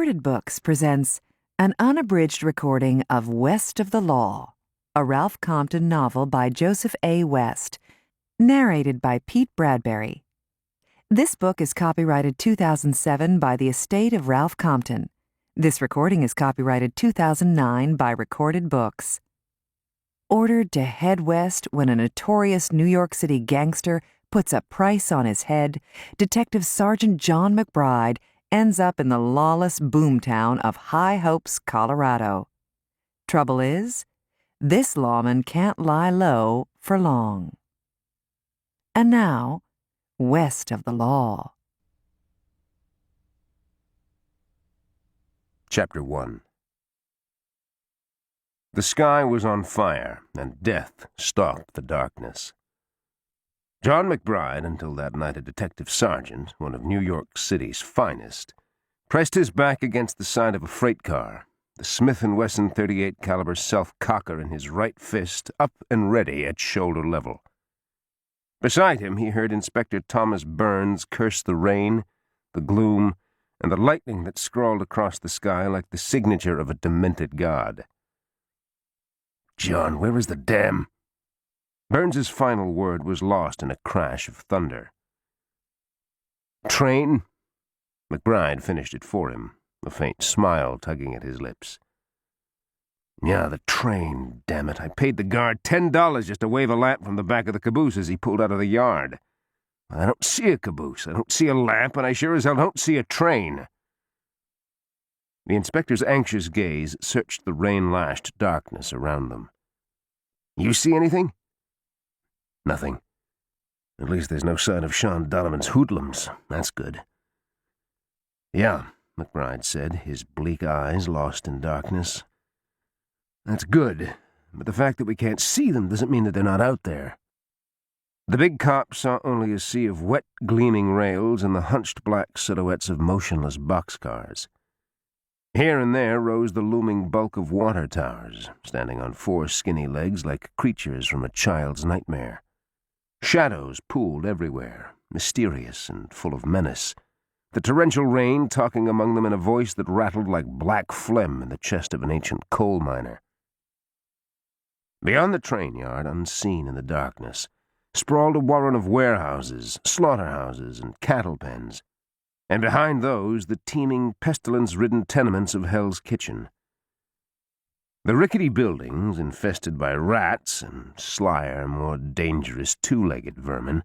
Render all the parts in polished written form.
Books presents an unabridged recording of West of the Law, a Ralph Compton novel by Joseph A. West, narrated by Pete Bradbury. This book is copyrighted 2007 by the estate of Ralph Compton. This recording is copyrighted 2009 by Recorded Books. Ordered to head west when a notorious New York City gangster puts a price on his head, Detective Sergeant John McBride ends up in the lawless boomtown of High Hopes, Colorado. Trouble is, this lawman can't lie low for long. And now, West of the Law. Chapter 1. The sky was on fire, and death stalked the darkness. John McBride, until that night a detective sergeant, one of New York City's finest, pressed his back against the side of a freight car, the Smith & Wesson .38 caliber self-cocker in his right fist up and ready at shoulder level. Beside him he heard Inspector Thomas Burns curse the rain, the gloom, and the lightning that scrawled across the sky like the signature of a demented god. "John, where is the damn—" Burns's final word was lost in a crash of thunder. "Train?" McBride finished it for him, a faint smile tugging at his lips. "Yeah, the train, damn it. I paid the guard $10 just to wave a lamp from the back of the caboose as he pulled out of the yard. I don't see a caboose, I don't see a lamp, and I sure as hell don't see a train." The inspector's anxious gaze searched the rain-lashed darkness around them. "You see anything?" "Nothing. At least there's no sign of Sean Donovan's hoodlums. That's good." "Yeah," McBride said, his bleak eyes lost in darkness. "That's good, but the fact that we can't see them doesn't mean that they're not out there." The big cop saw only a sea of wet, gleaming rails and the hunched black silhouettes of motionless boxcars. Here and there rose the looming bulk of water towers, standing on four skinny legs like creatures from a child's nightmare. Shadows pooled everywhere, mysterious and full of menace, the torrential rain talking among them in a voice that rattled like black phlegm in the chest of an ancient coal miner. Beyond the train yard, unseen in the darkness, sprawled a warren of warehouses, slaughterhouses, and cattle pens, and behind those the teeming, pestilence-ridden tenements of Hell's Kitchen. The rickety buildings, infested by rats and slyer, more dangerous two-legged vermin,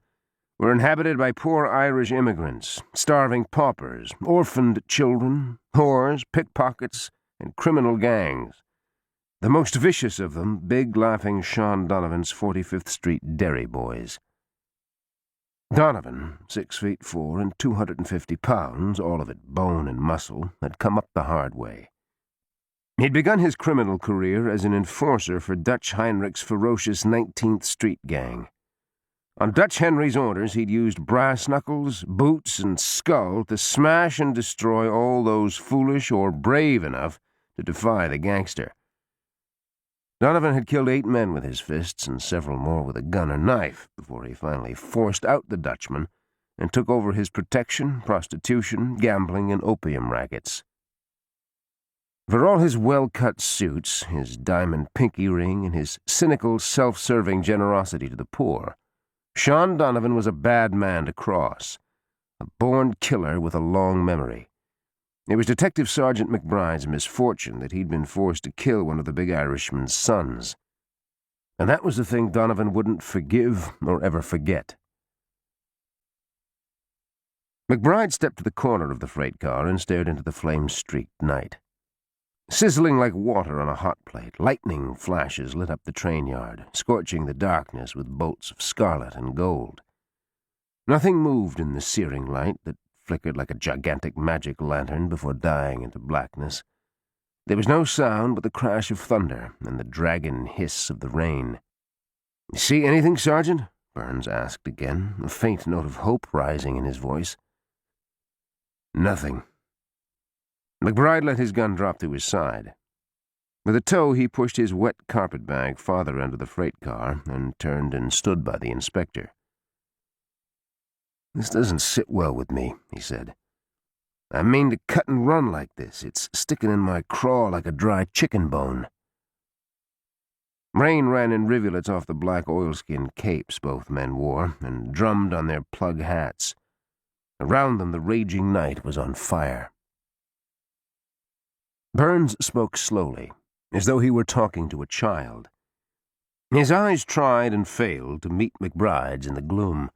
were inhabited by poor Irish immigrants, starving paupers, orphaned children, whores, pickpockets, and criminal gangs. The most vicious of them, big, laughing Sean Donovan's 45th Street dairy boys. Donovan, 6'4" and 250 pounds, all of it bone and muscle, had come up the hard way. He'd begun his criminal career as an enforcer for Dutch Heinrich's ferocious 19th Street gang. On Dutch Henry's orders, he'd used brass knuckles, boots, and skull to smash and destroy all those foolish or brave enough to defy the gangster. Donovan had killed 8 men with his fists and several more with a gun or knife before he finally forced out the Dutchman and took over his protection, prostitution, gambling, and opium rackets. For all his well-cut suits, his diamond pinky ring, and his cynical, self-serving generosity to the poor, Sean Donovan was a bad man to cross, a born killer with a long memory. It was Detective Sergeant McBride's misfortune that he'd been forced to kill one of the big Irishman's sons. And that was the thing Donovan wouldn't forgive or ever forget. McBride stepped to the corner of the freight car and stared into the flame-streaked night. Sizzling like water on a hot plate, lightning flashes lit up the train yard, scorching the darkness with bolts of scarlet and gold. Nothing moved in the searing light that flickered like a gigantic magic lantern before dying into blackness. There was no sound but the crash of thunder and the dragon hiss of the rain. "See anything, Sergeant?" Burns asked again, a faint note of hope rising in his voice. "Nothing." McBride let his gun drop to his side. With a toe, he pushed his wet carpetbag farther under the freight car and turned and stood by the inspector. "This doesn't sit well with me," he said. I mean to cut and run like this. It's sticking in my craw like a dry chicken bone. Rain ran in rivulets off the black oilskin capes both men wore and drummed on their plug hats. Around them the raging night was on fire. Burns spoke slowly, as though he were talking to a child. His eyes tried and failed to meet McBride's in the gloom.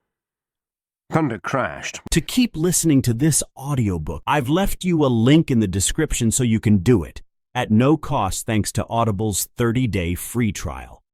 Thunder crashed. To keep listening to this audiobook, I've left you a link in the description so you can do it, at no cost thanks to Audible's 30-day free trial.